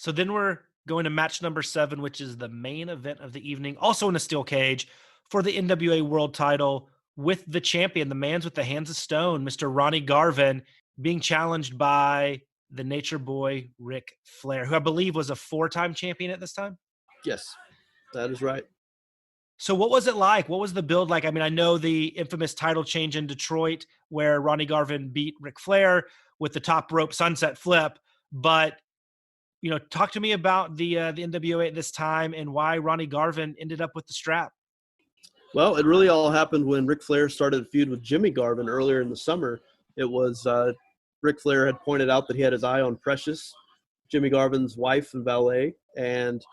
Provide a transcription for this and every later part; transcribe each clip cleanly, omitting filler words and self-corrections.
So then we're going to match number 7, which is the main event of the evening, also in a steel cage for the NWA World Title with the champion, the man's with the hands of stone, Mr. Ronnie Garvin, being challenged by the Nature Boy Ric Flair, who I believe was a 4-time champion at this time. Yes, that is right. So what was it like? What was the build like? I mean, I know the infamous title change in Detroit where Ronnie Garvin beat Ric Flair with the top rope sunset flip, but talk to me about the NWA at this time and why Ronnie Garvin ended up with the strap. Well, it really all happened when Ric Flair started a feud with Jimmy Garvin earlier in the summer. It was Ric Flair had pointed out that he had his eye on Precious, Jimmy Garvin's wife and valet, and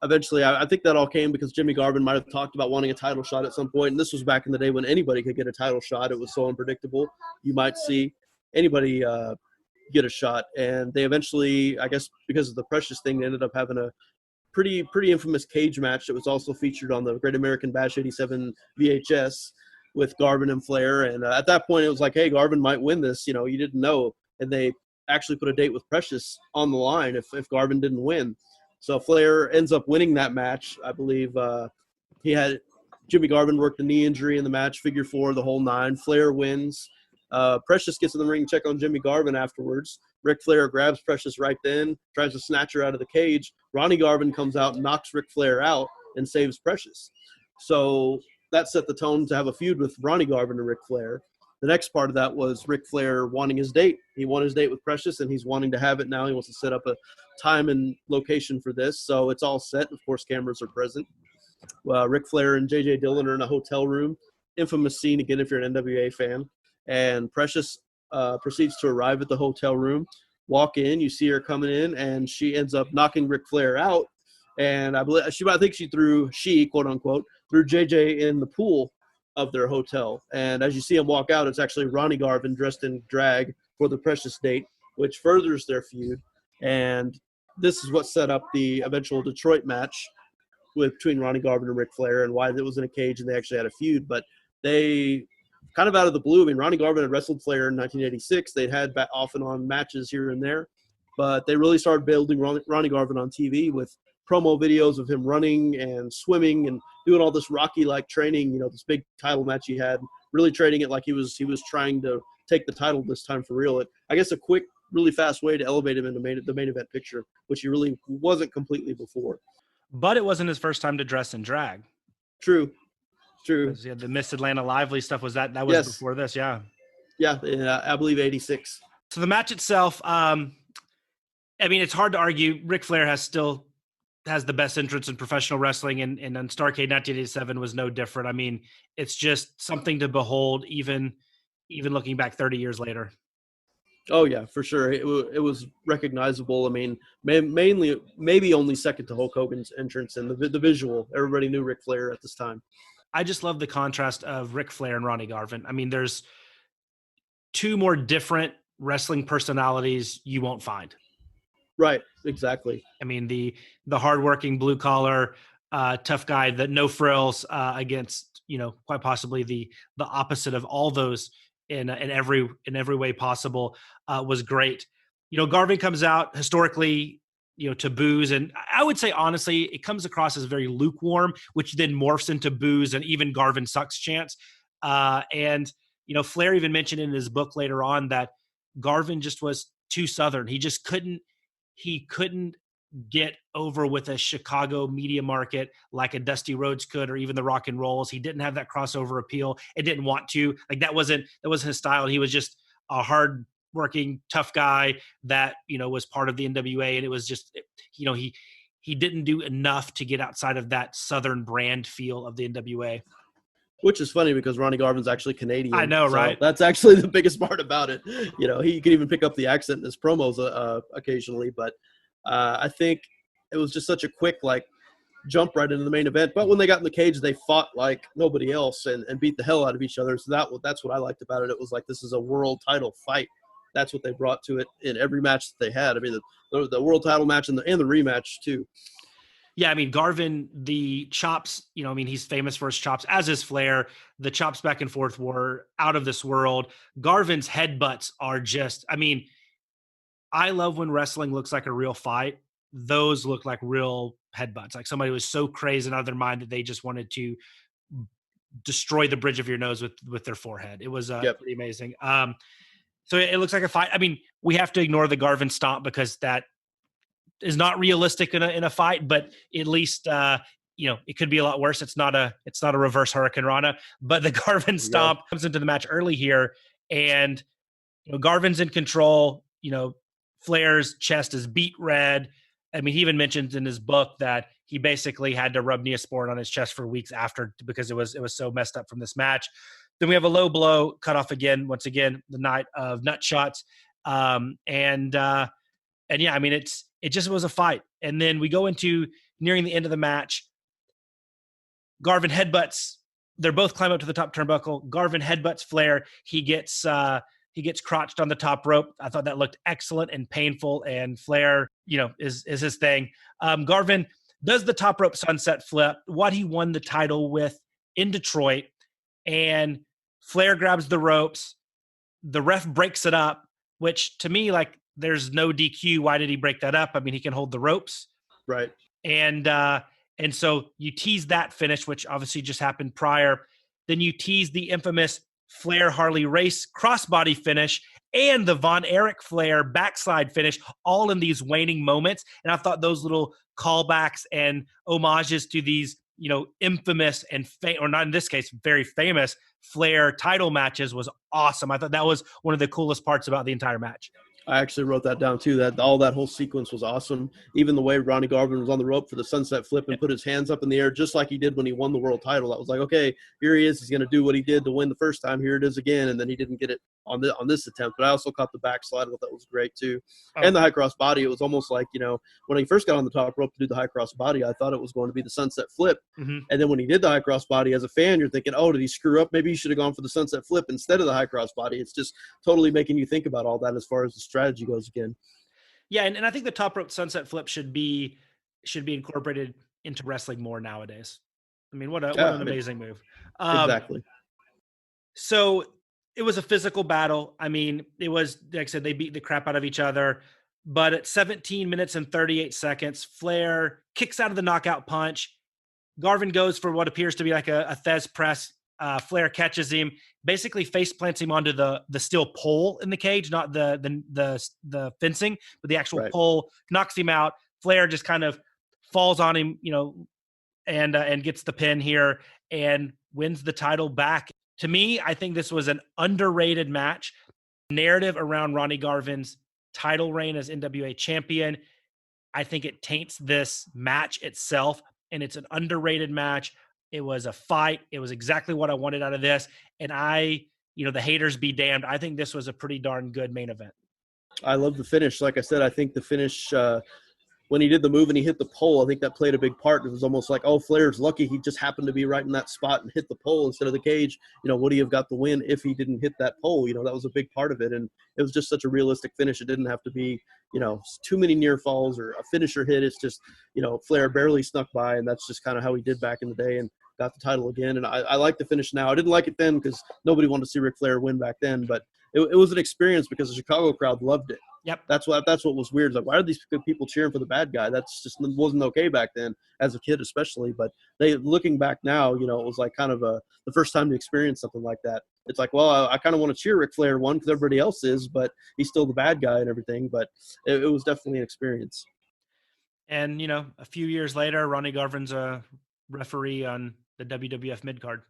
eventually I think that all came because Jimmy Garvin might have talked about wanting a title shot at some point, and this was back in the day when anybody could get a title shot. It was so unpredictable. You might see anybody get a shot, and they eventually, I guess because of the Precious thing, they ended up having a pretty infamous cage match that was also featured on the Great American Bash 87 VHS with Garvin and Flair. And at that point, it was like, hey, Garvin might win this. You didn't know. And they actually put a date with Precious on the line if Garvin didn't win. So Flair ends up winning that match. I believe he had Jimmy Garvin worked a knee injury in the match, figure 4, the whole 9. Flair wins. Precious gets in the ring, check on Jimmy Garvin afterwards. Ric Flair grabs Precious right then, tries to snatch her out of the cage. Ronnie Garvin comes out, knocks Ric Flair out, and saves Precious. So that set the tone to have a feud with Ronnie Garvin and Ric Flair. The next part of that was Ric Flair wanting his date. He won his date with Precious, and he's wanting to have it now. He wants to set up a time and location for this. So it's all set. Of course, cameras are present. Ric Flair and J.J. Dillon are in a hotel room. Infamous scene, again, if you're an NWA fan. And Precious proceeds to arrive at the hotel room, walk in, you see her coming in, and she ends up knocking Ric Flair out. And I think she quote unquote, threw JJ in the pool of their hotel. And as you see him walk out, it's actually Ronnie Garvin dressed in drag for the Precious date, which furthers their feud. And this is what set up the eventual Detroit match between Ronnie Garvin and Ric Flair, and why it was in a cage and they actually had a feud. But they kind of out of the blue. I mean, Ronnie Garvin had wrestled Flair in 1986. They'd had off and on matches here and there, but they really started building Ronnie Garvin on TV with promo videos of him running and swimming and doing all this Rocky-like training. This big title match he had, really training it like he was trying to take the title this time for real. I guess a quick, really fast way to elevate him into the main event picture, which he really wasn't completely before. But it wasn't his first time to dress in drag. True. Yeah, the Miss Atlanta Lively stuff was that was yes. Before this, yeah. Yeah, I believe 86. So the match itself, I mean, it's hard to argue. Ric Flair still has the best entrance in professional wrestling, and on Starrcade 1987 was no different. I mean, it's just something to behold, even looking back 30 years later. Oh yeah, for sure. It was recognizable. I mean, mainly maybe only second to Hulk Hogan's entrance and the visual. Everybody knew Ric Flair at this time. I just love the contrast of Ric Flair and Ronnie Garvin. I mean, there's 2 more different wrestling personalities you won't find. Right, exactly. I mean, the hardworking blue collar, tough guy, that no frills against, quite possibly the opposite of all those in every way possible was great. Garvin comes out historically, to boos. And I would say, honestly, it comes across as very lukewarm, which then morphs into boos and even Garvin sucks chants. And Flair even mentioned in his book later on that Garvin just was too Southern. He just couldn't get over with a Chicago media market like a Dusty Rhodes could, or even the Rock and Rolls. He didn't have that crossover appeal. It didn't want to. Like that wasn't his style. He was just a hard working tough guy that was part of the NWA, and it was just he didn't do enough to get outside of that Southern brand feel of the NWA. Which is funny because Ronnie Garvin's actually Canadian. I know, so right? That's actually the biggest part about it. He could even pick up the accent in his promos occasionally, but I think it was just such a quick jump right into the main event. But when they got in the cage, they fought like nobody else and beat the hell out of each other. So that's what I liked about it. It was like, this is a world title fight. That's what they brought to it in every match that they had. I mean, the world title match and the rematch too. Yeah, I mean, Garvin, the chops, he's famous for his chops, as is Flair. The chops back and forth were out of this world. Garvin's headbutts are just, I love when wrestling looks like a real fight. those looked like real headbutts. Like somebody was so crazy and out of their mind that they just wanted to destroy the bridge of your nose with their forehead. It was Yep. pretty amazing. So it looks like a fight. I mean, we have to ignore the Garvin stomp because that is not realistic in a fight, but at least it could be a lot worse. It's not a reverse Hurricane Rana, but the Garvin stomp comes into the match early here, and Garvin's in control. Flair's chest is beat red. I mean, he even mentions in his book that he basically had to rub Neosporin on his chest for weeks after because it was so messed up from this match. Then we have a low blow cut off again. Once again, the night of nut shots, and yeah, I mean, it just was a fight. And then we go into nearing the end of the match. Garvin headbutts. They're both climb up to the top turnbuckle. Garvin headbutts Flair. He gets crotched on the top rope. I thought that looked excellent and painful. And Flair, is his thing. Garvin does the top rope sunset flip, what he won the title with in Detroit. And Flair grabs the ropes. The ref breaks it up, which to me, like, there's no DQ. Why did he break that up? I mean, he can hold the ropes. Right. And so you tease that finish, which obviously just happened prior. Then you tease the infamous Flair Harley Race crossbody finish and the Von Erich Flair backslide finish, all in these waning moments. And I thought those little callbacks and homages to these, infamous and or not in this case, very famous Flair title matches was awesome. I thought that was one of the coolest parts about the entire match. I actually wrote that down too. That whole sequence was awesome. Even the way Ronnie Garvin was on the rope for the sunset flip and put his hands up in the air, just like he did when he won the world title. I was like, okay, here he is. He's going to do what he did to win the first time. Here it is again, and then he didn't get it on this attempt. But I also caught the backslide. I thought that was great too, and the high cross body. It was almost like when he first got on the top rope to do the high cross body, I thought it was going to be the sunset flip. Mm-hmm. And then when he did the high cross body, as a fan, you're thinking, oh, did he screw up? Maybe he should have gone for the sunset flip instead of the high cross body. It's just totally making you think about all that as far as the strategy goes again. Yeah, and I think the top rope sunset flip should be incorporated into wrestling more nowadays. I mean, what an amazing move. Exactly. So it was a physical battle. I mean, it was, like I said, they beat the crap out of each other. But at 17 minutes and 38 seconds, Flair kicks out of the knockout punch. Garvin goes for what appears to be like a Thez press. Flair catches him, basically face plants him onto the steel pole in the cage, not the fencing, but the actual pole, knocks him out. Flair just kind of falls on him, and gets the pin here and wins the title back. To me, I think this was an underrated match. Narrative around Ronnie Garvin's title reign as NWA champion, I think it taints this match itself, and it's an underrated match. It was a fight. It was exactly what I wanted out of this. And the haters be damned. I think this was a pretty darn good main event. I love the finish. Like I said, I think the finish, when he did the move and he hit the pole, I think that played a big part. It was almost like, oh, Flair's lucky he just happened to be right in that spot and hit the pole instead of the cage. Would he have got the win if he didn't hit that pole? That was a big part of it. And it was just such a realistic finish. It didn't have to be, too many near falls or a finisher hit. It's just, Flair barely snuck by, and that's just kind of how he did back in the day. And got the title again, and I like the finish now. I didn't like it then because nobody wanted to see Ric Flair win back then, but it was an experience because the Chicago crowd loved it. Yep. That's what was weird. Like, why are these people cheering for the bad guy? That's just wasn't okay back then, as a kid especially. But looking back now, it was like kind of the first time to experience something like that. It's like, well, I kind of want to cheer Ric Flair won because everybody else is, but he's still the bad guy and everything. But it was definitely an experience. And a few years later, Ronnie Garvin's a referee on the WWF midcard.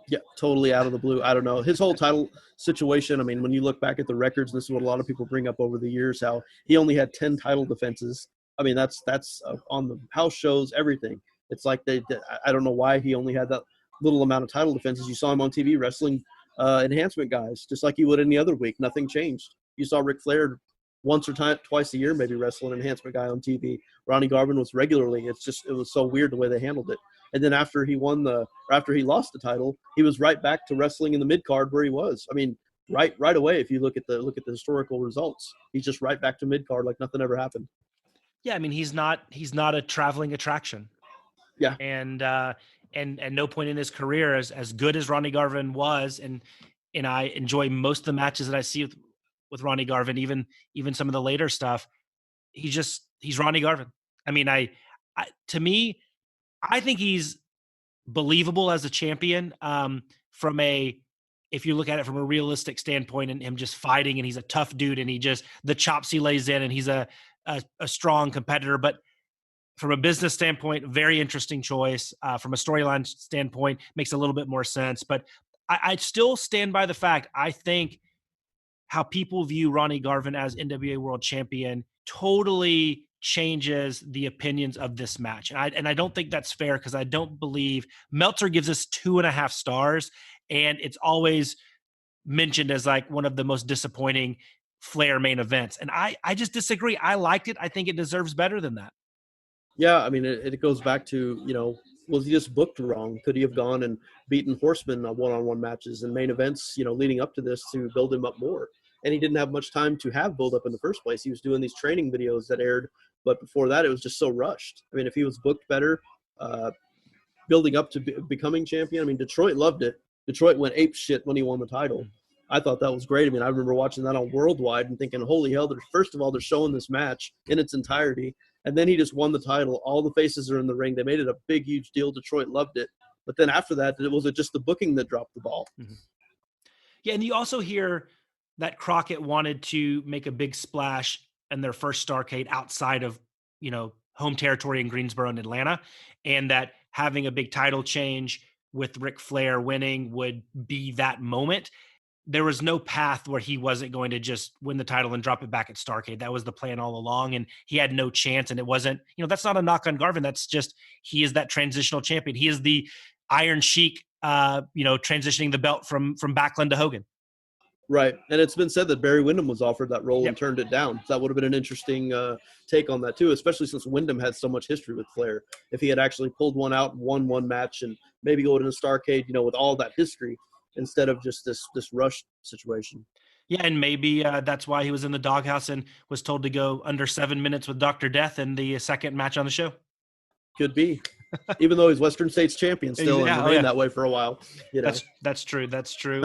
Yeah, totally out of the blue. I don't know. His whole title situation, I mean, when you look back at the records, and this is what a lot of people bring up over the years, how he only had 10 title defenses. I mean, that's on the house shows, everything. It's like I don't know why he only had that little amount of title defenses. You saw him on TV wrestling enhancement guys, just like you would any other week. Nothing changed. You saw Ric Flair once or twice a year, maybe wrestle an enhancement guy on TV. Ronnie Garvin was regularly. It was so weird the way they handled it. And then after he lost the title, he was right back to wrestling in the mid card where he was. I mean, right away. If you look at the historical results, he's just right back to mid card like nothing ever happened. Yeah, I mean, he's not a traveling attraction. Yeah, and no point in his career, as good as Ronnie Garvin was, and I enjoy most of the matches that I see with Ronnie Garvin, even some of the later stuff. He's Ronnie Garvin. I mean, to me, I think he's believable as a champion. From a If you look at it from a realistic standpoint, and him just fighting, and he's a tough dude, and he just the chops he lays in, and he's a strong competitor. But from a business standpoint, very interesting choice. From a storyline standpoint, makes a little bit more sense. But I still stand by the fact, I think how people view Ronnie Garvin as NWA World Champion totally changes the opinions of this match. And I don't think that's fair, because I don't believe Meltzer gives us 2.5 stars, and it's always mentioned as like one of the most disappointing Flair main events. And I just disagree. I liked it. I think it deserves better than that. Yeah, I mean, it goes back to, was he just booked wrong? Could he have gone and beaten Horseman on one-on-one matches and main events, leading up to this to build him up more? And he didn't have much time to have build up in the first place. He was doing these training videos that aired, but before that, it was just so rushed. I mean, if he was booked better, building up to becoming champion, I mean, Detroit loved it. Detroit went ape shit when he won the title. I thought that was great. I mean, I remember watching that on Worldwide and thinking, holy hell, first of all, they're showing this match in its entirety. And then he just won the title. All the faces are in the ring. They made it a big, huge deal. Detroit loved it. But then after that, was it just the booking that dropped the ball? Mm-hmm. Yeah, and you also hear that Crockett wanted to make a big splash in their first Starrcade outside of, home territory in Greensboro and Atlanta, and that having a big title change with Ric Flair winning would be that moment. There was no path where he wasn't going to just win the title and drop it back at Starrcade. That was the plan all along, and he had no chance. And it wasn't, that's not a knock on Garvin. That's just, he is that transitional champion. He is the Iron Sheik, transitioning the belt from Backlund to Hogan. Right. And it's been said that Barry Windham was offered that role and turned it down. So that would have been an interesting take on that too, especially since Windham had so much history with Flair. If he had actually pulled one out and won one match and maybe go to a Starrcade, with all that history instead of just this rushed situation. Yeah, and maybe that's why he was in the doghouse and was told to go under 7 minutes with Dr. Death in the second match on the show. Could be. Even though he's Western States champion still and remained that way for a while. That's true. That's true.